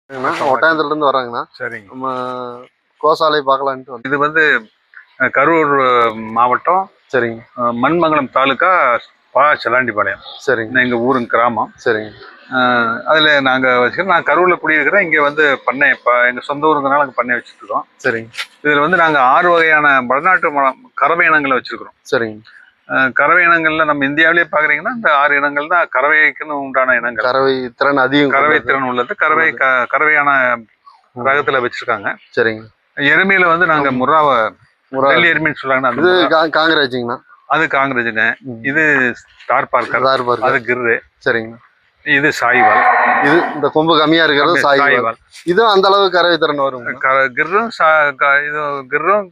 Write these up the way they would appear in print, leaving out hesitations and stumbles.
ஒட்டாயத்துல இருந்து வராங்கண்ணா. சரிங்க. நம்ம கோசாலை பார்க்கலான்ட்டு இது வந்து கரூர் மாவட்டம். சரிங்க. மண்மங்கலம் தாலுக்கா செல்லாண்டிபாளையம். சரிங்க. எங்க ஊருங்க கிராமம். சரிங்க. அதுல நாங்க வச்சுக்கிறோம். நான் கரூர்ல குடியிருக்கிறேன். இங்க வந்து பண்ணை எங்க சொந்த ஊருங்கனால அங்கே பண்ணை வச்சுருக்கோம். சரிங்க. இதுல வந்து நாங்க 6 வகையான வடநாட்டு கறவை இனங்களை வச்சிருக்கிறோம். சரிங்க. கறவை இனங்கள்ல நம்ம இந்தியாவிலேயே பாக்குறீங்கன்னா இந்த 6 இனங்கள் தான் கறவைக்குன்னு உண்டான இனங்கள். கறவை திறன் அதிகம், கறவை திறன் உள்ளது. கறவையான ரகத்துல வச்சிருக்காங்க. சரிங்க. எருமையில வந்து நாங்க வெள்ளி எருமைன்னு சொல்றாங்கன்னா காங்கிரேஜுங்கண்ணா. அது காங்கிரேஜுங்க. இது ஸ்டார் பார்க்கர், அது கிர்ரு. சரிங்க. இது சாய்வால். இது இந்த கொம்பு கம்மியா இருக்கிறது சாய்வால். இதுவும் அந்த அளவு கறவை திறன் வரும். கிர்ரும் கிர்ரும்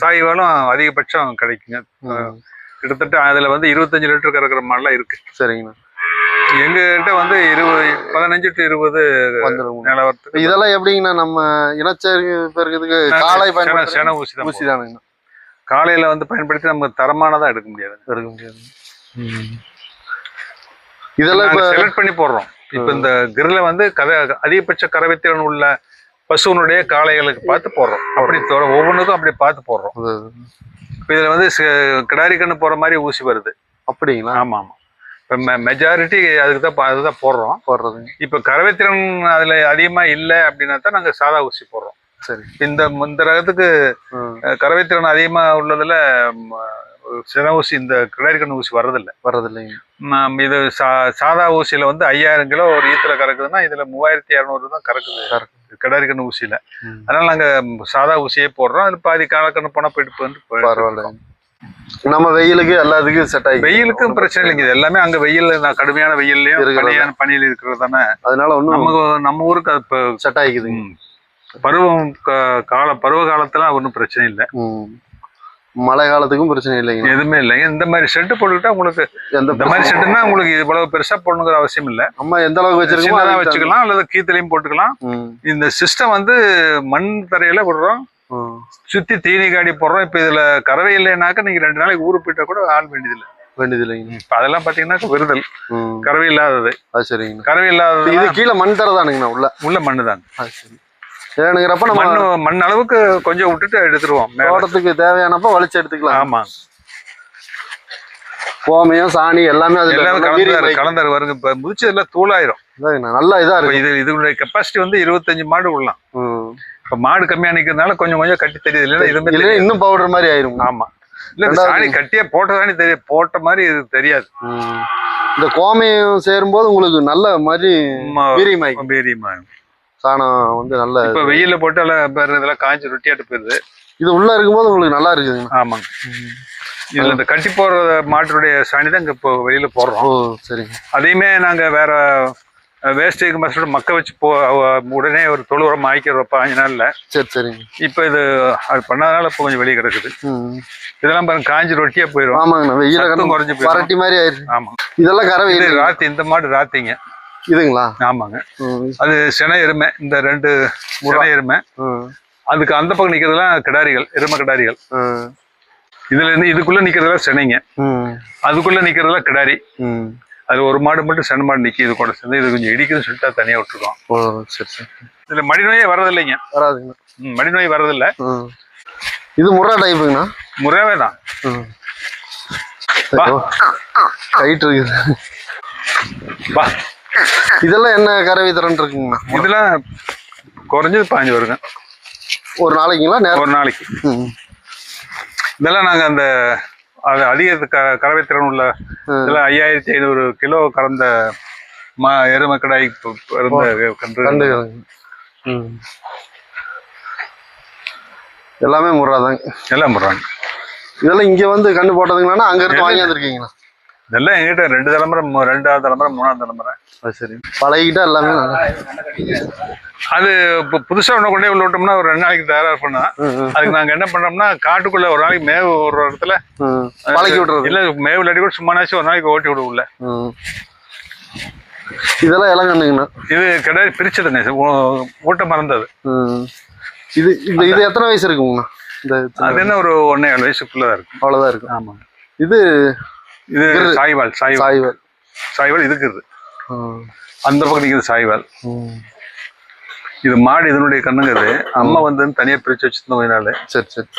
சாய்வாலும் அதிகபட்சம் கிடைக்குங்க. கிட்டத்தட்ட அதுல வந்து 25 லிட்டர் கறக்கிற மாதிரிலாம் இருக்கு. சரிங்கண்ணா. எங்ககிட்ட வந்து 15 to 20 நிலவரத்துக்கு. இதெல்லாம் எப்படிங்கண்ணா நம்ம இனச்சேர்க்கை பெருக்கிறதுக்கு காலை சென ஊசி தானுங்கண்ணா. காலையில வந்து பயன்படுத்தி நம்ம தரமானதா எடுக்க முடியாது. இதெல்லாம் செலக்ட் பண்ணி போடுறோம். இப்ப இந்த கிரில வந்து அதிகபட்ச கறவைத்திறன் உள்ள பசுவனுடைய காளைகளுக்கு பார்த்து போடுறோம். அப்படி ஒவ்வொன்றுக்கும் அப்படி பார்த்து போடுறோம். இதுல வந்து கிடாரி கண்ணு போற மாதிரி ஊசி வருது. அப்படிங்களா? ஆமா ஆமா. இப்ப மெஜாரிட்டி அதுதான் போடுறது. இப்ப கறவைத்திறன் அதுல அதிகமா இல்லை அப்படின்னா தான் நாங்க சாதா ஊசி போடுறோம். சரி. இந்த ரகத்துக்கு கறவைத்திறன் அதிகமா உள்ளதுல சென ஊசி, இந்த கிடாரி கண்ணு ஊசி வர்றதில்லைங்க. இது சாதா ஊசியில வந்து 5000 கிலோ ஒரு ஈத்துல கறக்குதுன்னா இதுல 3200 தான் கறக்குது கிடாரி கண்ணு ஊசியில. அதனால நாங்க சாதா ஊசியே போடுறோம். அது பாதி காலக்கண்ணு போனா போயிட்டு வந்து பரவாயில்ல. நம்ம வெயிலுக்கு எல்லாத்துக்கும் செட் ஆகி, வெயிலுக்கும் பிரச்சனை இல்லைங்க. இது எல்லாமே அங்க வெயில், கடுமையான வெயில்லையும் பனியில இருக்கிறது தானே. அதனால ஒன்றும் நம்ம ஊருக்கு அது செட் ஆகிக்குது. பருவ காலத்துல ஒன்றும் பிரச்சனை இல்லை. மழை காலத்துக்கும் பிரச்சனை இல்லைங்க. எதுவுமே இல்லைங்க. இந்த மாதிரி ஷெட்டு போட்டுக்கிட்டா உங்களுக்கு இந்த மாதிரி ஷெட்டுனா உங்களுக்கு இவ்வளவு பெருசா போடணுங்கிற அவசியம் இல்லை. நம்ம எந்த அளவுக்கு வச்சிருக்கோம் வச்சுக்கலாம், அல்லது கீத்தலையும் போட்டுக்கலாம். இந்த சிஸ்டம் வந்து மண் தரையில விடுறோம், சுத்தி தீனி காடி போடுறோம். இப்ப இதுல கறவை இல்லைன்னாக்க நீங்க 2 நாளைக்கு ஊரு போயிட்டா கூட ஆள் வேண்டியதில்லைங்க. இப்ப அதெல்லாம் பாத்தீங்கன்னா விருதல் கறவை இல்லாதது. அது சரிங்க. கறவை இல்லாதது. இது கீழே மண் தர தானுங்கண்ணா. உள்ள மண்ணு தாங்க. வேணுங்கிறப்ப நம்ம மண் அளவுக்கு கொஞ்சம் விட்டுட்டு எடுத்துருவோம். தோட்டத்துக்கு தேவையானப்ப வலிச்சு எடுத்துக்கலாம். ஆமா. கோமையும் சாணி எல்லாமே கலந்தாரு வருங்க. இப்ப முதிச்சதுல தூளாயிரும். நல்லா இதா இருக்கு. இதனுடைய கெப்பாசிட்டி வந்து 25 மாடு விடலாம். இப்ப மாடு கம்மியா நிக்கிறதுனால கொஞ்சம் கட்டி தெரியுது. இல்லைன்னா இன்னும் பவுடர் மாதிரி ஆயிரும். ஆமா. இல்ல சாணி கட்டியா போட்டதானே தெரியும், போட்ட மாதிரி இது தெரியாது. இந்த கோமையும் சேரும்போது உங்களுக்கு நல்ல மாதிரி வீரியமாயும் சாணம் வந்து நல்ல. இப்ப வெயில போட்டு இதெல்லாம் காய்ச்சி ரொட்டியாட்டு போயிருது. இது உள்ள இருக்கும்போது உங்களுக்கு நல்லா இருக்குது. ஆமாங்க. இதுல இந்த கட்டி போடுற மாட்டுடைய சாணி தான் இங்க இப்போ வெளியில போடுறோம். சரிங்க. அதையுமே நாங்க வேற வேஸ்டேஜ் மசோட மக்க வச்சு உடனே ஒரு தொழு உரம் ஆய்க்கிறப்ப 5 நாள்ல. சரி சரிங்க. இப்ப இது அது பண்ணாதனால இப்போ கொஞ்சம் வெளியே கிடக்குது. இதெல்லாம் பாருங்க காஞ்சி ரொட்டியா போயிடும். ஆமாங்க. வெயில குறைஞ்சு பரட்டி மாதிரி ஆயிடுச்சு. ஆமா. இதெல்லாம் கறவை ராத்தி. இந்த மாடு ராத்திங்க. இதுங்களா? ஆமாங்க. அது சென எருமை. இந்த 2 சென எருமை. அதுக்கு அந்த பக்கம் நிக்கிறதுலாம் கிடாரிகள், எருமை கிடாரிகள். இதுல இருந்து இதுக்குள்ள நிக்கிறதுலாம் செனைங்க. அதுக்குள்ள நிக்கிறதுலாம் கிடாரி. அது ஒரு மாடு மட்டும் சென மாடு நிக்கி. இது கூட சேர்ந்து இது கொஞ்சம் இடிக்குதுன்னு சொல்லிட்டு தனியா விட்டுருக்கோம். சரி சரி. இதுல மடிநோயே வர்றதில்லைங்க. வராதுங்க. மடிநோய் வர்றதில்ல. இது முறா டைப்புங்கண்ணா. முறாவே தான். கைட்டு இருக்குது. இதெல்லாம் என்ன கறவை திறன் இருக்குங்கண்ணா? இதெல்லாம் குறைஞ்சது 15 வருங்க ஒரு நாளைக்குங்களா? ஒரு நாளைக்கு. இதெல்லாம் நாங்க அந்த அதிக கறவை திறன் உள்ள இதெல்லாம் 5500 கிலோ கறந்த எருமை கடாய் கன்று. எல்லாமே முறாதாங்க. எல்லாம் முறாங்க. இதெல்லாம் இங்க வந்து கண்டு போட்டதுங்களாண்ணா? அங்க இருந்து வாங்கி வந்திருக்கீங்களா? இதெல்லாம் எங்கிட்ட 2 தலைமுறை, 2ஆவது தலைமுறை, 3ஆவது தலைமுறை. அது சரி. பழகிட்டா எல்லாமே அது இப்போ புதுசா ஒண்ணு கொண்டே உள்ள விட்டோம்னா ஒரு 2 நாளைக்கு தயாரா பண்ணா. அதுக்கு நாங்க என்ன பண்றோம்னா காட்டுக்குள்ள ஒரு நாளைக்கு மேவு ஒரு இடத்துல பழக்கி விடுறது. இல்ல மேவு இல்லாட்டி கூட சும்மானாச்சும் ஒரு நாளைக்கு ஓட்டி விடுவோம்ல. இதெல்லாம் இளங்கண்ணுங்கண்ணா. இது கிடாரி பிரிச்சதுங்க, ஊட்ட மறந்தது. இது இது எத்தனை வயசு இருக்குங்கண்ணா? அது என்ன ஒரு 1.5 வயசுக்குள்ளதான் இருக்கும். அவ்வளவுதான் இருக்கும். ஆமா. இது சாய்வால். இதுக்கு அந்த பக்கம் நிற்கிறது சாய்வால். இது மாடு இதனுடைய கண்ணுங்க. அது அம்மா வந்து தனியா பிரிச்சு வச்சிருந்தோம் கொஞ்ச நாள். சரி சரி.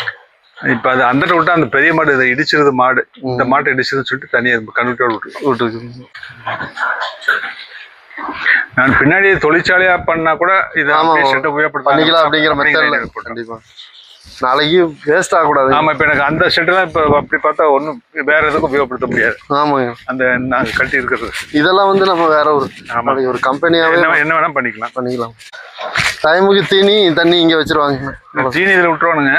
இப்ப அது அந்த விட்டா அந்த பெரிய மாடு இதை இடிச்சிருது, மாடு இந்த மாட்டை இடிச்சதுன்னு சொல்லிட்டு தனியா கண்ணுட்டோடு விட்டுருக்கு. நான் பின்னாடி தொழிற்சாலையா பண்ணா கூட இது பண்ணிக்கலாம் அப்படிங்கிற மெத்தட்ல. கண்டிப்பா நாளைக்கு வேஸ்ட் ஆகக்கூடாது. ஆமா, இப்ப எனக்கு அந்த ஷெட்டெல்லாம் இப்ப அப்படி பார்த்தா ஒன்றும் வேற எதுக்கும் உபயோகப்படுத்த முடியாது. ஆமாங்க, அந்த நாங்க கட்டி இருக்கிறது இதெல்லாம் வந்து நம்ம வேற ஒரு கம்பெனியாவே என்ன வேணா பண்ணிக்கலாம். டைமுக்கு தீனி தண்ணி இங்க வச்சிருவாங்க. தீனி இதுல விட்டுருவானுங்க,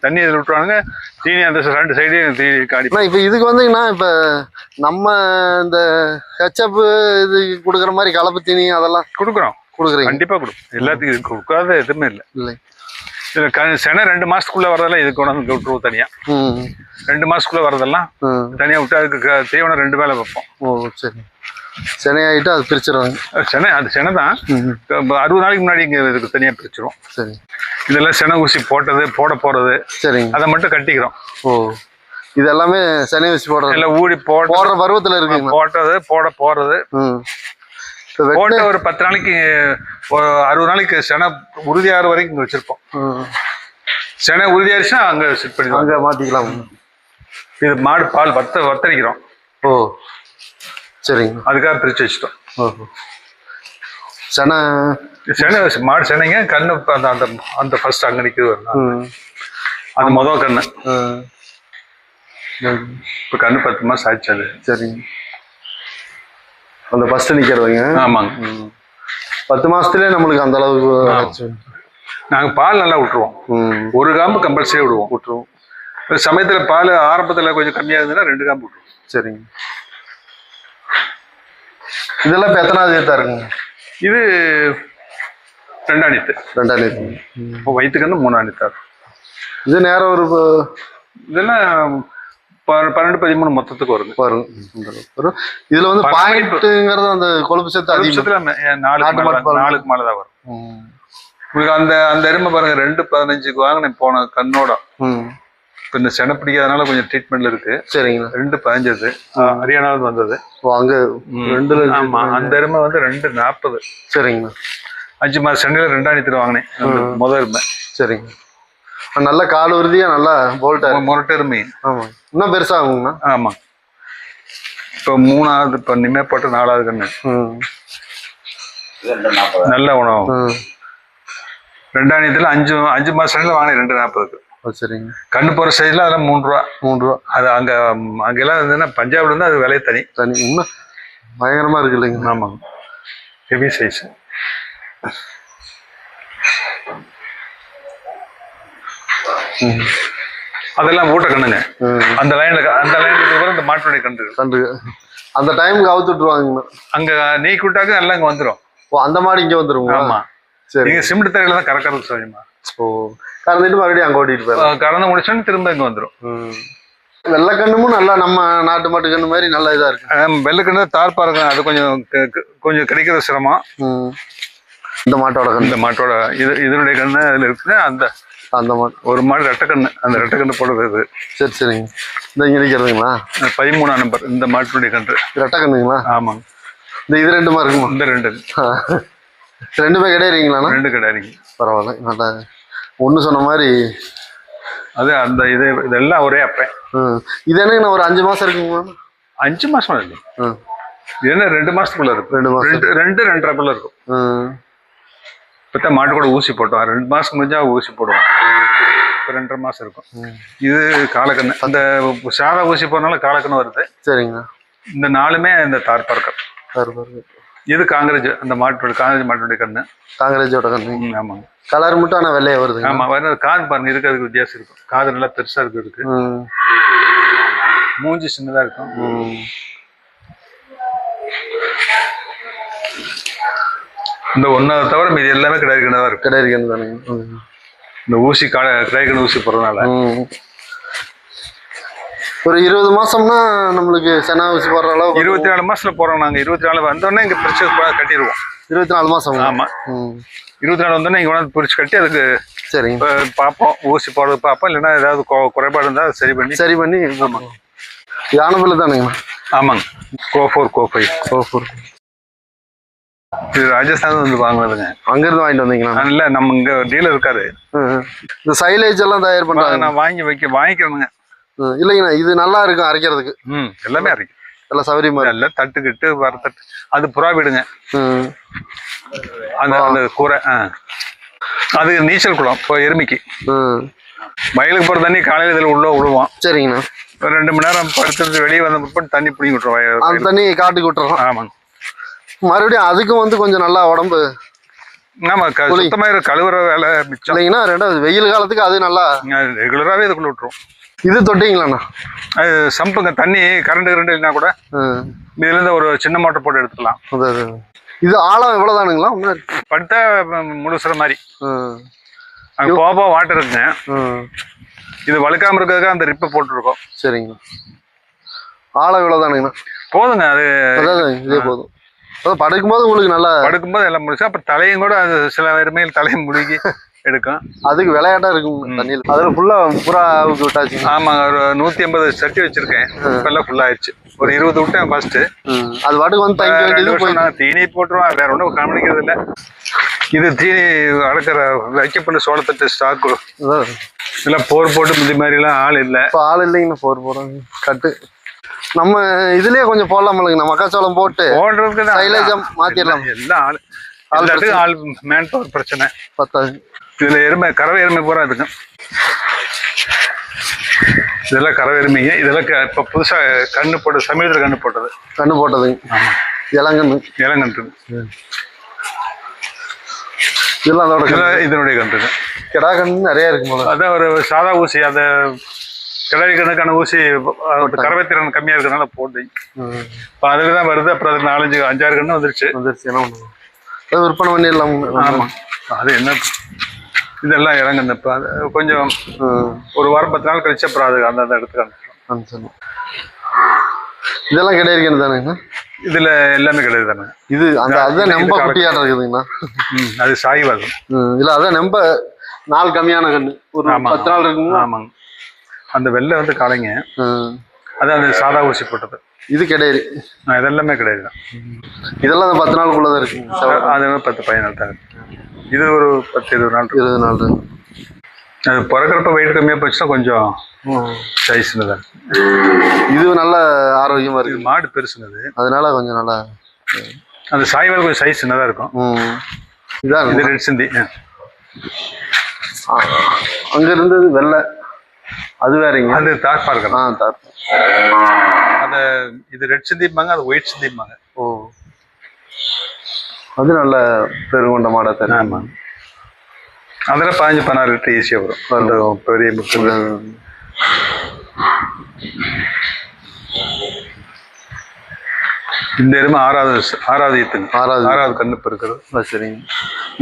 தண்ணி இதுல விட்டுருவானுங்க, தீனி அந்த 2 சைடையும் தீனி காடி. இப்ப இதுக்கு வந்தீங்கன்னா இப்ப நம்ம இந்த ஹெச்அப் இது கொடுக்குற மாதிரி கலப்பு தீனி அதெல்லாம் கொடுக்குறீங்க? கண்டிப்பா கொடுக்கும். எல்லாத்துக்கும் இது கொடுக்காத எதுவுமே இல்லை. இதுல செனை 2 மாசத்துக்குள்ள வரதெல்லாம் இதுக்கு கொண்டாந்து விட்டுருவோம் தனியா. 2 மாசத்துக்குள்ள வரதெல்லாம் தனியா விட்டு அதுக்கு தீவனம் 2 வேளை வைப்போம். ஓ சரி. செனையாயிட்டு அது பிரிச்சிருவாங்க. அது செனை தான். 60 நாளைக்கு முன்னாடி இங்க இதுக்கு தனியா பிரிச்சிருவோம். சரி. இதெல்லாம் செனை ஊசி போட போறது. சரி. அதை மட்டும் கட்டிக்கிறோம். ஓ, இது எல்லாமே செனை ஊசி போடுறது எல்லாம் ஊடி போடுற பருவத்துல இருக்கு. போட்டது போறது போட்ட ஒரு 10 நாளைக்கு 60 நாளைக்கு செனை உறுதியாகிற வரைக்கும் இங்க வச்சிருப்போம். செனை உறுதியாயிருச்சுன்னா அங்க செட் பண்ணி அங்க மாத்திக்கலாம். இது மாடு பால் வத்தரிக்கிறோம். ஓ சரிங்க. அதுக்காக பிரிச்சு வச்சுட்டோம். ஓஹோ. செனை மாடு செனைங்க கண்ணு அந்த அந்த ஃபர்ஸ்ட் அங்க நிற்குது. அது முதல் கண்ணு. இப்போ கண்ணு 10 மாசம் ஆச்சு. அது சரிங்க. அந்த ஃபர்ஸ்ட் நிக்கிறதுங்க. ஆமாங்க. 10 மாசத்துலயே நம்மளுக்கு அந்த அளவுக்கு நாங்க பால் நல்லா விட்டுருவோம். ஒரு காம்பு கம்பல்சரி விட்டுருவோம். சமயத்துல பால் ஆரம்பத்துல கொஞ்சம் கம்மியா இருந்ததுன்னா 2 காம்பு விட்டுருவோம். சரிங்க. இதெல்லாம் இப்ப எத்தனாவது ஏத்தா இருக்குங்க? இது 2ஆம் நீத்து. 2ஆம் நீத்து. வயிற்றுக்கண்ணு 3ஆம் நீத்தா. இது நேரம் ஒரு இதெல்லாம் 12-13 மொத்தத்துக்கு வரும். இதுல வந்து பாயிண்ட்ங்கிறது அந்த கொழுப்பு சத்து அதிகத்துல 4க்கு மேலதான் வரும். உங்களுக்கு அந்த எருமை பாருங்க 2-15க்கு வாங்கினேன் போன கண்ணோட. இப்ப இந்த செனை பிடிக்காதனால கொஞ்சம் ட்ரீட்மெண்ட்ல இருக்கு. சரிங்க. 2-15 ஹரியானாவில் வந்தது. அங்க 2. ஆமா, அந்த எருமை வந்து 2-40. சரிங்க. 5 மாசம் சென்னையில 2ஆம் நீத்துல வாங்கினேன் முதல் எருமை. சரிங்க. நல்ல கால் உறுதியா நல்லா போல்ட்டா முரட்டு எருமை. ஆமா, இன்னும் பெருசா ஆகுங்கண்ணா. ஆமா, இப்ப 3ஆவது இப்ப நிமே போட்டு 4ஆவது கண்ணு. நல்ல உணவு. 2ஆம் நீத்துல 5 மாசம் சென்னையில வாங்கினேன் 2-40க்கு. சரிங்க. கண்ணு போற சைஸ்ல அதெல்லாம் 3 ரூபா. அது அங்கெல்லாம் இருந்ததுன்னா பஞ்சாப்ல இருந்து அது விலை தனி. இன்னும் பயங்கரமா இருக்கு இல்லைங்க? ஆமாங்க, ஹெவி சைஸ். அதெல்லாம் ஊட்ட கண்ணுங்க. அந்த லைனுக்கு இந்த மாட்டுடைய கன்று அந்த டைமுக்கு அவுத்து விட்டுருவாங்க. அங்க நீக்கி விட்டாக்க நல்லா இங்க வந்துடும். ஓ, அந்த மாடு இங்க வந்துருங்க. ஆமா, நீங்க சிமெண்ட் தரையில தான் கறக்கிறது சொல்லுமா. ஓ, கறந்துட்டு மறுபடியும் அங்க ஓட்டிட்டு போயிடும். கறந்து முடிச்சோன்னு திரும்ப இங்க வந்துடும். வெள்ளைக்கண்ணுமும் நல்லா நம்ம நாட்டு மாட்டு கண்ணு மாதிரி நல்லா இதா இருக்கு. வெள்ளைக்கண்ணு தார்ப்பா இருக்கும். அது கொஞ்சம் கிடைக்கிறது சிரமம். இந்த மாட்டோட இதனுடைய கண்ணு அதுல இருக்கு. அந்த மாடு ஒரு மாடு ரெட்டக்கண்ணு. அந்த ரெட்டக்கண்ணு போடுறது. சரி சரிங்க. இந்த இங்க நிக்கிறதுங்களா? 13ஆம் நம்பர் இந்த மாட்டுடைய கன்று. ரெட்டக்கண்ணுங்களா? ஆமாங்க. இது 2 மாடு இருக்குமா? இந்த 2 2மே கிடையாதுங்களா? 2 கிடையாதுங்க. பரவாயில்ல, நல்லா ஒண்ணு சொன்ன மாதிரி. அது அந்த இதெல்லாம் ஒரே அப்ப. இது என்ன ஒரு 5 மாசம் இருக்குங்களா? 5 மாசம் இருக்கு. இது என்ன 2 மாசத்துக்குள்ள இருக்கும். 2-2.5 இருக்கும். இப்ப மாட்டு கூட ஊசி போட்டோம். 2 மாசம் முடிஞ்சா ஊசி போடுவோம். இப்ப 2.5 மாசம் இருக்கும். இது காலக்கண்ணு. அந்த சாதா ஊசி போறதுனால காலக்கண்ணு வருது. சரிங்க. இந்த 4மே இந்த தார்பார்க்கர். இது காங்கிரேஜ். அந்த காங்கிரேஜ் மாட்டுடைய கண்ணு. காங்கிரேஜோட கண்ணு. ஆமாங்க. கலர் மட்டும் ஆனா வெள்ளையா வருது. ஆமா, காது பாருங்க. அதுக்கு வித்தியாசம் இருக்கும். காது நல்லா பெருசா இருக்கு. மூஞ்சி சின்னதா இருக்கும். இந்த ஒன்றை தவிர மீது எல்லாமே கிடையாது இருக்கு. கிடையாது. இந்த ஊசி கிடைக்கணும் ஊசி போடுறதுனால. ஒரு 20 மாசம்னா நம்மளுக்கு செனா ஊசி போடுற அளவு. 24 மாசத்துல போறோம் நாங்க. 24 வந்தோடனே இங்க பிரிச்சு கட்டிடுவோம். 24 மாசம். ஆமா, 24 வந்தோடனே இங்க கொண்டாந்து பிரிச்சு கட்டி அதுக்கு சரிங்க பார்ப்போம். ஊசி போடுறது பார்ப்போம். இல்லைன்னா ஏதாவது குறைபாடு இருந்தா சரி பண்ணி. ஆமாங்க. யானை பிள்ளை தானுங்கண்ணா? ஆமாங்க. கோ4 கோ5. இது ராஜஸ்தான் வந்து வாங்குனதுங்க. அங்கிருந்து வாங்கிட்டு வந்தீங்களா? இல்ல நம்ம இங்க டீலர் இருக்காரு. இந்த சைலேஜ் எல்லாம் தயார் பண்றாங்க. நான் வாங்கிக்கிறேனுங்க. இல்லைங்கண்ணா, இது நல்லா இருக்கும் அரைக்கிறதுக்கு. எல்லாமே அரைக்கும். எல்லாம் சௌரியமா இல்ல தட்டுக்கிட்டு வரத்தட்டு அது புறா வீடுங்க. அந்த கூரை அது நீச்சல் குளம். இப்போ எருமைக்கு வயலுக்கு போற தண்ணி காலையில இதுல உள்ள விடுவோம். சரிங்கண்ணா. ஒரு 2 மணி நேரம் படுத்துட்டு வெளியே வந்த பிற்பாடு தண்ணி பிடிங்கி விட்டுருவோம். அந்த தண்ணி காட்டுக்கு விட்டுறோம். ஆமாங்க. மறுபடியும் அதுக்கும் வந்து கொஞ்சம் நல்லா உடம்பு. ஆமா, சுத்தமா கழுவுற வேலை மிச்சம் இல்லைங்கன்னா ரெண்டாவது வெயில் காலத்துக்கு அது நல்லா ரெகுலராகவே இதுக்குள்ள விட்டுரும். இது தொட்டிங்களாண்ணா? அது சம்புங்க. தண்ணி கரண்ட் இல்லைன்னா கூட இதுல இருந்து ஒரு சின்ன மோட்டர் போட்டு எடுத்துக்கலாம். இது ஆழம் எவ்வளவுதானுங்களா? படுத்தா முழுசுற மாதிரி போக வாட்டர் இருக்குங்க. இது வழுக்காம இருக்கிறதுக்கு அந்த ரிப்பை போட்டுருக்கோம். சரிங்க. ஆழம் எவ்வளவுதானுங்கண்ணா? போதுங்க. அது இதே போதும். படுக்கும்போது உங்களுக்கு நல்லா படுக்கும்போது எல்லாம் முடிச்சு அப்புறம் தலையும் கூட அது சில எருமையில் தலையும் முழுகி எடுக்கும். அதுக்கு விளையாட்டா இருக்கும் தண்ணியில். அதுல ஃபுல்லா புறாவுக்கு விட்டாச்சு. ஆமாங்க. ஒரு 150 சட்டி வச்சிருக்கேன். இப்பெல்லாம் ஃபுல்லா ஆயிடுச்சு. ஒரு 20 விட்டேன் ஃபர்ஸ்ட். அது பாட்டுக்கு வந்து தங்கி வேண்டியது. தீனி போட்டுருவோம். வேற ஒன்றும் கவனிக்கிறது இல்லை. இது தீனி அடக்கிற வைக்கப்பட்ட சோளத்தட்டு ஸ்டாக்கு. இதெல்லாம் போர் போட்டு முந்தி மாதிரி எல்லாம் ஆள் இல்லை. இப்போ ஆள் இல்லைங்கண்ணா. போர் போடுறாங்க கட்டு. நம்ம இதுலயே கொஞ்சம் போடலாமல்லைங்கண்ணா? மக்காச்சோளம் போட்டு போடுறதுக்கு சைலேஜம் மாத்திரலாம். எல்லாம் ஆள் மேன் பவர் பிரச்சனை பத்தாது. இதுல எருமை கறவை எருமை பூரா இருக்கு. இதெல்லாம் கறவை எருமைங்க. இதெல்லாம் இப்ப புதுசா கண்ணு போட்டு சமீபத்தில் கண்ணு போட்டதுங்க. ஆமா, இளங்கன்று. இதெல்லாம் அதோட இதனுடைய கன்றுங்க. கிடா கன்று நிறைய இருக்கு. அதான் ஒரு சாதா ஊசி. அந்த கிடாரி கண்ணுக்கான ஊசி கறவை திறன் கம்மியா இருக்கிறதுனால போட்டு இப்போ அதுலதான் வருது. அப்புறம் அது 4-5-6 கண்ணு வந்துருச்சு. என்ன விற்பனை பண்ணிடலாம். ஆமா, அது என்ன இதெல்லாம் இறங்குது. இப்போ அது கொஞ்சம் ஒரு வாரம் 10 நாள் கழிச்சு அப்புறம் அது அந்த இடத்துக்கு இதெல்லாம் கிடையாது தானேங்கண்ணா? இதுல எல்லாமே கிடையாது தானே. இது அந்த அதுதான் நம்ப குட்டியாட இருக்குதுங்கண்ணா. அது சாய்வாகும். இல்ல அதான் நம்ப நாள் கம்மியான கண்ணு. ஒரு 10 நாள் இருக்குங்க. ஆமாங்க. அந்த வெள்ளை வந்து காலைங்க. அதான் அந்த சாதா ஊசி போட்டது. இது கிடையாது. இதெல்லாமே கிடையாது. இதெல்லாம் 10 நாளுக்குள்ளதான் இருக்கு. அது 10-15 நாள் தான். இது ஒரு 10-20 நாள். 20 நாள் இருக்கு. அது பிறக்கிறப்ப வெயிட் கம்மியா போச்சுன்னா கொஞ்சம் சைஸ்னு தான். இது நல்ல ஆரோக்கியமா இருக்கு. மாடு பெருசுனது அதனால கொஞ்சம் நல்லா அந்த சாய்வால் கொஞ்சம் சைஸ் சின்னதா இருக்கும். இதான் இது ரெட் சிந்தி. அங்க இருந்தது வெள்ளை. அது வேறங்க. அது தார்பா இருக்கணும். தார்பா. அத இது ரெட் சிந்திப்பாங்க, அது ஒயிட் சிந்திப்பாங்க. ஓ, அது நல்ல பெருங்கொண்ட மாடா தரும். ஆமா, அதில் 15-16 லிட்டர் ஈஸியா வரும். பெரிய முக்கிய இந்த எருமை 6வது ஈத்துங்க. 6வது கண்ணு இப்போ இருக்கிறது. சரிங்க.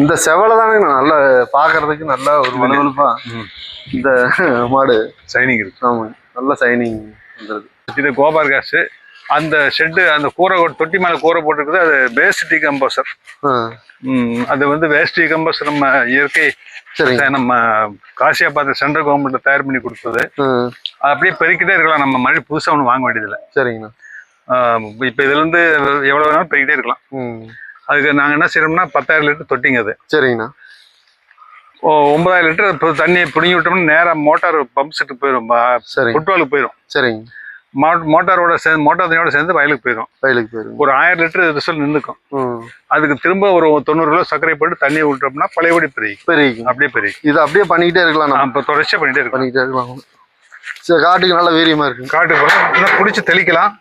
இந்த செவலை தானே நல்ல பாக்குறதுக்கு நல்லா ஒரு வலுவலுப்பா. இந்த மாடு சைனிங் இருக்கு. ஆமா, நல்ல சைனிங் வந்துருது. இது கோபார் கேஸ். அந்த ஷெட்டு அந்த கூரை தொட்டி மேல கூரை போட்டுருக்குது. அது வேஸ்ட் டீகம்போசர். அது வந்து வேஸ்ட் டீகம்போசர் நம்ம இயற்கை நம்ம காசியா பார்த்து சென்ட்ரல் கவர்மெண்ட்ல தயார் பண்ணி கொடுத்தது. அப்படியே பெருக்கிட்டே இருக்கலாம். நம்ம மறுபடியும் புதுசா ஒண்ணு வாங்க வேண்டியதில்லை. சரிங்கண்ணா. இப்ப இதுல இருந்து எவ்வளவு வேணாலும் பெருக்கிட்டே இருக்கலாம். அதுக்கு நாங்க என்ன செய்யறோம்னா 10,000 லிட்டர் தொட்டிங்க. அது சரிங்கண்ணா. 9,000 லிட்டர் இப்போ தண்ணி பிடிங்கி விட்டோம்னா நேரா மோட்டார் பம்ப் செட்டு போயிடும். ஃபுட்பாலுக்கு போயிடும். சரிங்க. மோட்டாரோட சேர்ந்து மோட்டார் தண்ணியோட சேர்ந்து வயலுக்கு போயிடும். ஒரு 1000 லிட்டர் ரிசல்ட் நின்றுக்கும். அதுக்கு திரும்ப ஒரு 90 கிலோ சர்க்கரை போட்டு தண்ணியை விட்டோம்னா பழையபடி பெருகும். அப்படியே பெருகும். இது அப்படியே பண்ணிக்கிட்டே இருக்கலாம். இப்போ தொடர்ச்சியா பண்ணிட்டே இருக்கலாம். சரி, காட்டுக்கு நல்ல வீரியமா இருக்கு. காட்டுக்கு போல பிடிச்சி தெளிக்கலாம்.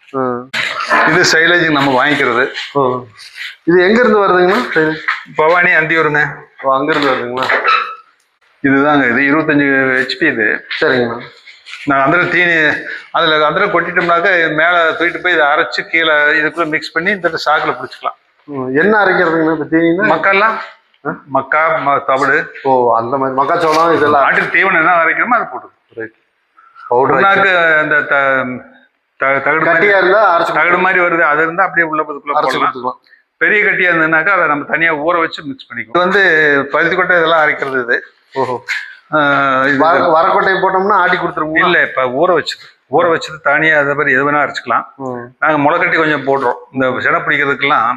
இது சைலேஜ் நம்ம வாங்கிக்கிறது. இது எங்க இருந்து வருதுங்கண்ணா? பவானி அந்தியூருங்க. அங்க இருந்து வருதுங்களா? இதுதாங்க. இது 25 HP. இது சரிங்கண்ணா. நான் அந்த தீனி அதில் அந்த கொட்டிட்டோம்னாக்க மேலே தூக்கிட்டு போய் இதை அரைச்சி கீழே இதுக்குள்ளே மிக்ஸ் பண்ணி இந்த சாக்கில் பிடிச்சிக்கலாம். என்ன அரைக்கிறதுங்கண்ணா இப்போ தீனி? மக்கெல்லாம் மக்கா தவிடு. ஓ, அந்த மாதிரி மக்காச்சோளம் இதெல்லாம் ஆட்டுக்கு தீவனம் என்ன அரைக்கணுமோ அதை போட்டு பவுடர்னாக்கு அந்த தகடு மாதிரி வருது. அது இருந்தால் அப்படியே உள்ள போதுக்குள்ள பெரிய கட்டியாக இருந்ததுனாக்கா அதை நம்ம தனியாக ஊற வச்சு மிக்ஸ் பண்ணிக்கலாம். இது வந்து பருத்தி கொட்டை இதெல்லாம் அரைக்கிறது. இது ஓஹோ, வரக்கொட்டையை போட்டோம்னா ஆட்டி கொடுத்துருவோம். இல்ல, இப்ப ஊற வச்சது தனியா அதே மாதிரி எது வேணா அரைச்சிக்கலாம். நாங்க முளைக்கட்டி கொஞ்சம் போடுறோம். இந்த செடை பிடிக்கிறதுக்கெல்லாம்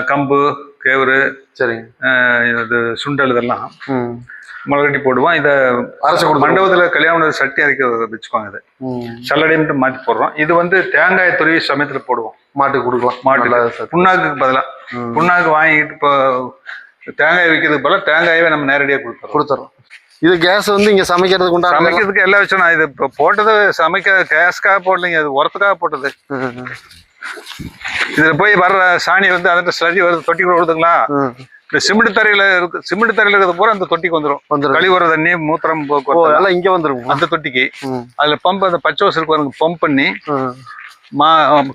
கம்பு கேவுரு சரிங்க. இது சுண்டல் இதெல்லாம் ம். முளைகட்டி போடுவோம். இதை அரைச்சு கொடுத்துருவோம். மண்டபத்தில் கல்யாண சட்டி அரைக்க வச்சுக்குவாங்க. இதை சல்லடைன்ட்டு மாற்றி போடுறோம். இது வந்து தேங்காய் துருவி சமயத்தில் போடுவோம். மாட்டுக்கு கொடுக்கலாம். மாட்டுக்கு புண்ணாக்குக்கு பதிலாக புண்ணாக்கு வாங்கிட்டு இப்போ தேங்காய் விற்கிறதுக்கு பதிலாக தேங்காயவே நம்ம நேரடியாக கொடுத்துறோம். இது கேஸ் வந்து இங்க சமைக்கிறதுக்கு உண்டான சமைக்கிறதுக்கு எல்லாம் வச்சோம். நான் இது இப்போ போட்டது சமைக்க கேஸ்க்காக போடலைங்க, அது உரத்துக்காக போட்டது. இதுல போய் வர்ற சாணி வந்து அதில் ஸ்லரி வருது, தொட்டி வருதுங்களா. இந்த சிமெண்ட் தரையில இருக்கிறது பூரா அந்த தொட்டிக்கு வந்துடும். கழிவுற தண்ணி மூத்திரம் எல்லாம் இங்க வந்துடும் அந்த தொட்டிக்கு. அதுல பம்ப் அந்த பச்சை வசலுக்கு வந்து பம்ப் பண்ணி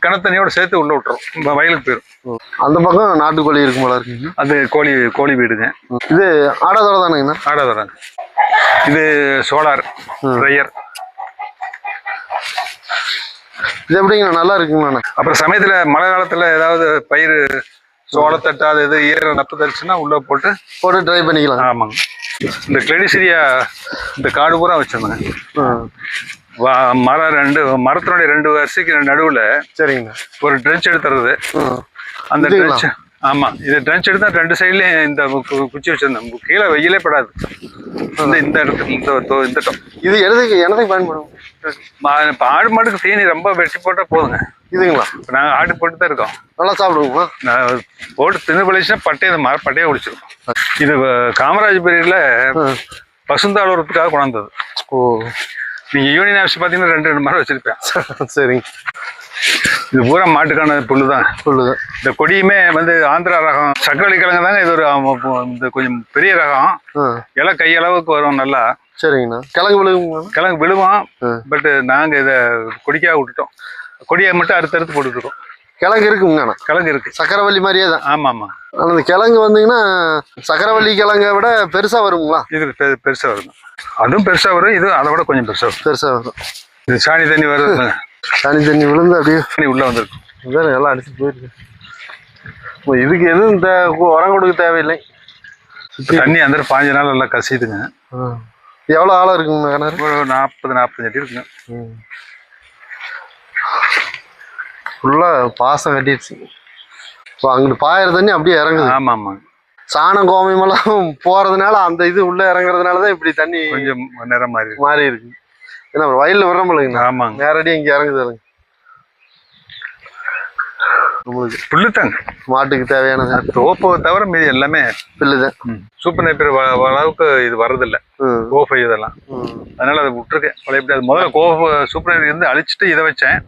கிணத்தண்ணியோட சேர்த்து உள்ள விட்டுரும், வயலுக்கு போயிடும். அந்த பக்கம் நாட்டுக்கோழி இருக்கும் போல இருக்குங்க. அது கோழி வீடுங்க. இது ஆடாதோட தானுங்கண்ணா? ஆடாதோடாங்க. இது சோலார் ட்ரையர். இது எப்படிங்கண்ணா, நல்லா இருக்குங்கண்ணா? அப்புறம் சமயத்துல மழை காலத்துல ஏதாவது பயிர் சோளத்தட்டு அது இது ஈர நப்பு தரிச்சுன்னா உள்ள போட்டு ட்ரை பண்ணிக்கலாம். ஆமாங்க. இந்த கிளெடிசிரியா இந்த காடு பூரா வச்சிருந்தேங்க. மரத்தினுடைய 2 வரிசைக்கு நடுவுல சரிங்க ஒரு ட்ரென்ச் எடுத்துறது. அந்த ட்ரென்ச் ஆமா, இது ட்ரென்ச் எடுத்தா 2 சைட்லயும் இந்த குச்சி வச்சிருந்தேன். கீழே வெயிலே படாது. இந்த இடத்துக்கு இந்த இது எனக்கு பயன்படும். இப்போ ஆடு மாடுக்கு தீனி ரொம்ப வெட்டி போட்டா போதுங்க. இதுங்களா? இப்போ நாங்கள் ஆடு போட்டு தான் இருக்கோம். நல்லா சாப்பிடுவோங்களா? நான் போட்டு தின்னு பழிச்சுன்னா பட்டையை குடிச்சிருக்கோம். இது காமராஜ் பீரியட்ல பசுந்தாள் உரத்துக்காக கொண்டாந்தது. ஓ, நீங்க யூனியன் ஆஃபீஸ் பார்த்தீங்கன்னா 2 மரம் வச்சிருப்பேன். சரிங்க. இது பூரா மாட்டுக்கான புல்லுதான். இந்த கொடியுமே வந்து ஆந்திரா ரகம் சக்கரவள்ளி கிழங்கு தாங்க. இது ஒரு இந்த கொஞ்சம் பெரிய ரகம். இலை கையளவுக்கு வரும் நல்லா. சரிங்கண்ணா. கிழங்கு விழுவோம். பட் நாங்க இதை கொடிக்காக விட்டுட்டோம். கொடியை மட்டும் அறுத்து போட்டுருக்கோம். கிழங்கு இருக்குங்கண்ணா? கிழங்கு இருக்கு. சக்கரவள்ளி மாதிரியே தான். ஆமா ஆமா. அந்த கிழங்கு வந்தீங்கன்னா சக்கரவள்ளி கிழங்கை விட பெருசா வருங்களா? இது பெருசா வரும். அதுவும் பெருசா வரும். இது அதை விட கொஞ்சம் பெருசா வரும். இது சாணி தண்ணி வருது. சாணி தண்ணி விழுந்து அப்படியே உள்ள வந்துருக்கும். நல்லா அடிச்சு போயிருக்கு. இதுக்கு எதுவும் உரம் கொடுக்க தேவையில்லை. தண்ணி அந்த 5 நாள் நல்லா கசிதுங்க. எவ்வளோ ஆழம் இருக்குங்க கிணறு? ஒரு 40-45 அடி இருக்குங்க. ஃபுல்லாக பாசம் கட்டிடுச்சு. இப்போ அங்கிட்டு பாயிற தண்ணி அப்படியே இறங்குது. ஆமாம் ஆமாங்க. சாணம் கோமியமெல்லாம் போகிறதுனால அந்த இது உள்ளே இறங்குறதுனால தான் இப்படி தண்ணி கொஞ்சம் நேரம் மாறி இருக்கு. ஏன்னா வயலில் விடுறோம்லங்க. ஆமாங்க. நேரடியாக இங்கே இறங்குது. நம்மளுக்கு புல்லுத்தாங்க மாட்டுக்கு தேவையானது. தோப்பை தவிர மீதி எல்லாமே புல்லுதான். சூப்பர் நைப்பர் அளவுக்கு இது வர்றதில்லை. கோஃபை இதெல்லாம். அதனால அதை விட்டுருக்கேன். எப்படி அது முதல்ல சூப்பர் நைப்பர் இருந்து அழிச்சிட்டு இதை வச்சேன்.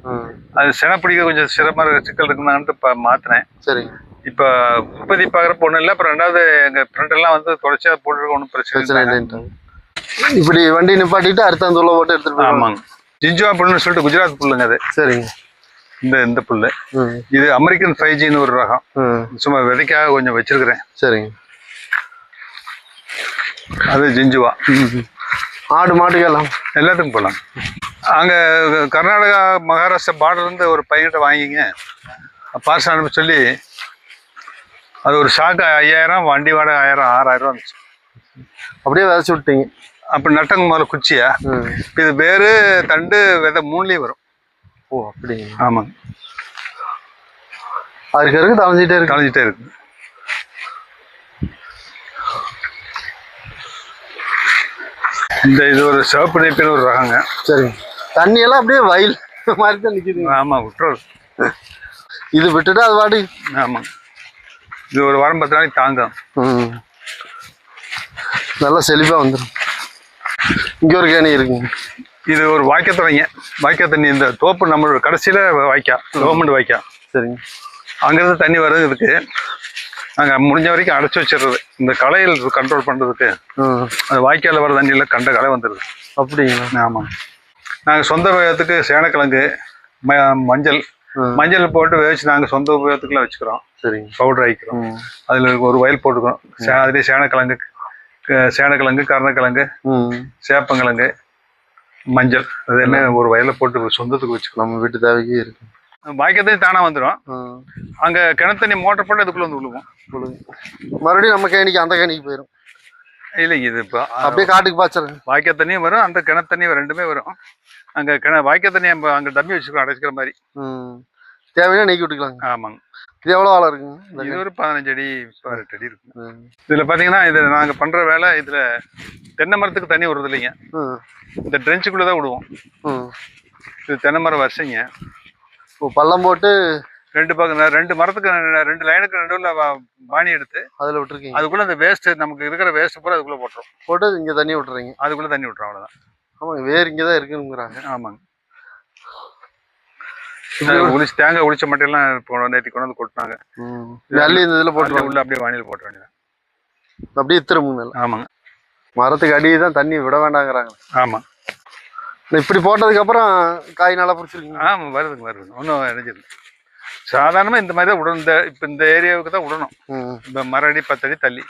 அது செனை பிடிக்க கொஞ்சம் சிரமமாக சிக்கல் இருக்குன்னான்ட்டு மாத்தினேன். சரி. இப்போ உற்பத்தி பார்க்குறப்ப ஒன்றும் இல்லை. அப்புறம் 2வது எங்கள் ஃப்ரெண்ட் எல்லாம் வந்து தொடர்ச்சியாக போட்டுருக்க ஒன்றும் பிரச்சனை இல்லை. இப்படி வண்டி நிப்பாட்டிட்டு அடுத்த அந்த உள்ள போட்டு எடுத்துட்டு. ஆமாங்க. ஜிஞ்சுவா புல்லுன்னு சொல்லிட்டு குஜராத் புல்லுங்க அது. சரிங்க. இந்த புல்லு இது அமெரிக்கன் 5Gன்னு ஒரு ரகம். சும்மா விதைக்காக கொஞ்சம் வச்சிருக்கிறேன். சரிங்க. அது ஜிஞ்சுவா. ஆடு மாட்டுக்கு எல்லாத்துக்கும் போகலாம். அங்கே கர்நாடகா மகாராஷ்டிரா பார்டர் இருந்து ஒரு பையன்கிட்ட வாங்கிங்க பார்சல் அனுப்ப சொல்லி அது ஒரு ஷாக்கு 5000, வண்டி வாடகை 6000 வந்துச்சு. அப்படியே விதைச்சி விட்டீங்க. அப்படி நட்டங்க முதல்ல குச்சியா. இது வேறு தண்டு விதை 3லையும் வரும். ஓ அப்படிங்க. ஆமாங்க. அதுக்கு தலைஞ்சிட்டே இருக்கு. இந்த இது ஒரு சிவப்பு நைப்பின்னு ஒரு ரகங்க. சரிங்க. தண்ணி எல்லாம் அப்படியே வயல் மாதிரி தான் நிக்குது. ஆமா விட்டுறது. இது விட்டுட்டு அது வாடி. ஆமாங்க. இது ஒரு வாரம் 10 நாளைக்கு தாங்கும். நல்லா செழிப்பா வந்துடும். இங்க ஒரு கேணி இருக்குங்க. இது ஒரு வாய்க்கால் தண்ணி. இந்த தோப்பு நம்மளோட கடைசியில கவர்மெண்ட் வாய்க்கால். சரிங்க. அங்கிருந்து தண்ணி வருது. இதுக்கு நாங்கள் முடிஞ்ச வரைக்கும் அடைச்சி வச்சிடுறது. இந்த களைகள் கண்ட்ரோல் பண்றதுக்கு. அந்த வாய்க்கால வர தண்ணியில கண்ட களை வந்துடுது. அப்படிங்களா? ஆமாம். நாங்கள் சொந்த உபயோகத்துக்கு சேனக்கிழங்கு மஞ்சள் போட்டு வேவிச்சு நாங்கள் சொந்த உபயோகத்துக்குலாம் வச்சுக்கிறோம். சரிங்க. பவுடர் ஆகிக்கிறோம். அதில் ஒரு வயல் போட்டுக்கிறோம். அதுலேயே சேனக்கிழங்கு கருணக்கிழங்கு சேப்பங்கிழங்கு மஞ்சள் அதெல்லாமே ஒரு வயலை போட்டு சொந்தத்துக்கு வச்சுக்கலாம். நம்ம வீட்டு தேவைக்கு இருக்கு. வாய்க்கால் தானா வந்துடும். அங்க கிணத்தண்ணி மோட்டர் போட்டு அதுக்குள்ள வந்து விழுவோம். மறுபடியும் நம்ம கேணிக்கு அந்த கேணிக்கு போயிடும். இல்லைங்க. இது இப்போ அப்படியே காட்டுக்கு பாய்ச்சல். வாய்க்கால் தண்ணியும் வரும், அந்த கிணத்தண்ணியும் 2மே வரும். அங்க வாய்க்கால் தண்ணி அங்க டம்மி வச்சுக்கிறோம் அடைச்சிக்கிற மாதிரி. தேவையான நீக்கி விட்டுக்கலாங்க. ஆமாங்க. இது எவ்வளோ ஆழம் இருக்குங்க? இது ஒரு 15 அடி 18 அடி இருக்கு. இதுல பாத்தீங்கன்னா இது நாங்க பண்ற வேலை, இதுல தென்னை மரத்துக்கு தண்ணி விடுறது இல்லைங்க. இந்த ட்ரென்ச்சுக்குள்ளதான் விடுவோம். இது தென்னை மரம் வரிசைங்க. பள்ளம் போட்டு ரெண்டு மரத்துக்கு 2 லைனுக்கு நடுவில் பாணி எடுத்து அதுல விட்டுருக்கீங்க. அதுக்குள்ள அந்த வேஸ்ட், நமக்கு இருக்கிற வேஸ்ட் பூரா அதுக்குள்ள போட்டு இங்க தண்ணி விட்டுறீங்க. அதுக்குள்ள தண்ணி விட்டுறோம், அவ்வளவுதான். ஆமாங்க, வேர் இங்கதான் இருக்குங்கிறாங்க. ஆமாங்க. தேங்காய் உளிச்ச மட்டும் எல்லாம் நேற்று கொண்டு வந்து கொட்டினாங்க. நல்லி இந்த இதுல போட்டு உள்ள அப்படியே வானிலை போட்ட வேண்டியது. அப்படியே திரும்புங்க. ஆமாங்க. மரத்துக்கு அடியே தான் தண்ணி விட வேண்டாங்கிறாங்க. ஆமா. இப்படி போட்டதுக்கு அப்புறம் காய் நல்லா பிடிச்சிருக்கீங்க. ஆமா, வருதுங்க. ஒன்றும் இணைஞ்சிருக்கு. சாதாரணமா இந்த மாதிரி தான் விடணும். இப்ப இந்த ஏரியாவுக்கு தான் விடணும். இப்ப மர அடி 10 அடி தள்ளி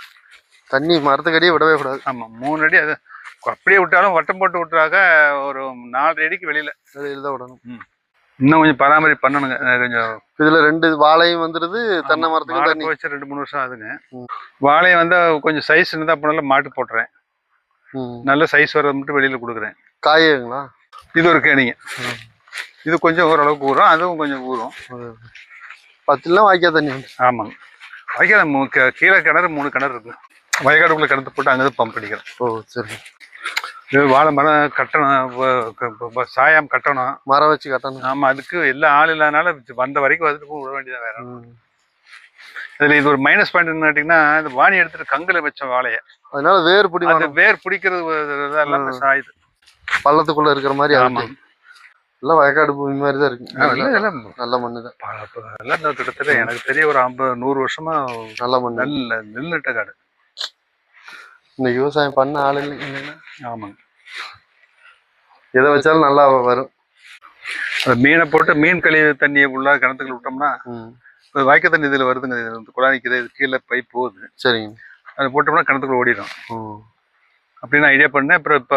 தண்ணி மரத்துக்கு அடியே விடவே கூடாது. ஆமா, 3 அடி. அது அப்படியே விட்டாலும் வட்டம் போட்டு விட்டுறாக ஒரு 4 அடிக்கு வெளியில தான் விடணும். இன்னும் கொஞ்சம் பராமரிப்பு பண்ணணுங்க. கொஞ்சம் இதுல 2 வாழையும் வந்துருது, தென்னை மரத்துக்கு தண்ணி வச்சு 2-3 வருஷம் ஆகுதுங்க. வாழையை வந்து கொஞ்சம் சைஸ் இருந்தா போனாலும் மாட்டு போட்டுறேன். நல்ல சைஸ் வர்றது மட்டும் வெளியில கொடுக்குறேன். காயுங்களா? இது ஒரு கேணிங்க. இது கொஞ்சம் ஓரளவுக்கு ஊறும், அதுவும் கொஞ்சம் ஊறும். 10 வாய்க்கா தண்ணி. ஆமாங்க. வாய்க்கால கீழே கிணறு 3 கிணறு இருக்கு. வயக்காடுக்குள்ள கிணத்து போட்டு அங்கேதான் பம்ப் அடிக்கிறேன். ஓ சரி. இது வாழை மரம் கட்டணும், சாயம் கட்டணும், மரம் வச்சு கட்டணும். ஆமா, அதுக்கு எல்லாம் ஆள் இல்லாதனால வந்த வரைக்கும் வந்துட்டு விட வேண்டியதான். வேற இதுல இது ஒரு மைனஸ் பாயிண்ட் என்ன கேட்டீங்கன்னா, இந்த வாணி எடுத்துட்டு கங்குல வச்ச வாழைய, அதனால வேர் பிடிக்கிறது எல்லாம் சாயுது. பள்ளத்துக்குள்ள இருக்கிற மாதிரி. ஆமா, எல்லாம் வயக்காடு பூமி மாதிரி தான் இருக்கு. நல்ல மண்ணு தான். எல்லாம் கிட்டத்தட்ட எனக்கு தெரிய ஒரு 50-100 வருஷமா நல்ல மண், நல்ல நெல்லிட்ட காடு. இந்த விவசாயம் பண்ண ஆள் இல்லைங்க. ஆமாங்க. எதை வச்சாலும் நல்லா வரும். மீனை போட்டு மீன் கழிவு தண்ணியை உள்ள கிணத்துக்குள்ள விட்டோம்னா வாய்க்க தண்ணி இதுல வருதுங்க. குழாய் நிற்குது, இது கீழே பைப் போகுது. சரிங்க. அதை போட்டோம்னா கிணத்துக்குள்ள ஓடிடும் அப்படின்னு ஐடியா பண்ணேன். அப்புறம் இப்ப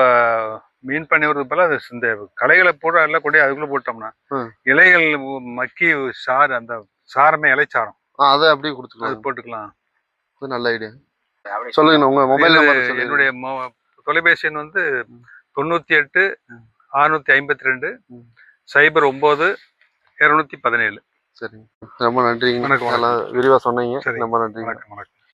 மீன் பண்ணி வருது போல அது இந்த களைகளை போட எல்லாம் கொண்டு அதுக்குள்ள போட்டோம்னா இலைகள் மக்கி சாறு, அந்த சாரமே இலைச்சாரம், அதை அப்படியே கொடுத்துக்கலாம். அது போட்டுக்கலாம். நல்ல ஐடியா. சொல்லுங்க உங்க மொபைல் நம்பர். என்னுடைய தொலைபேசி எண் வந்து 98 652 09 217. சரிங்க, ரொம்ப நன்றிங்க. நல்லா விரிவா சொன்னீங்க. ரொம்ப நன்றி. வணக்கம்.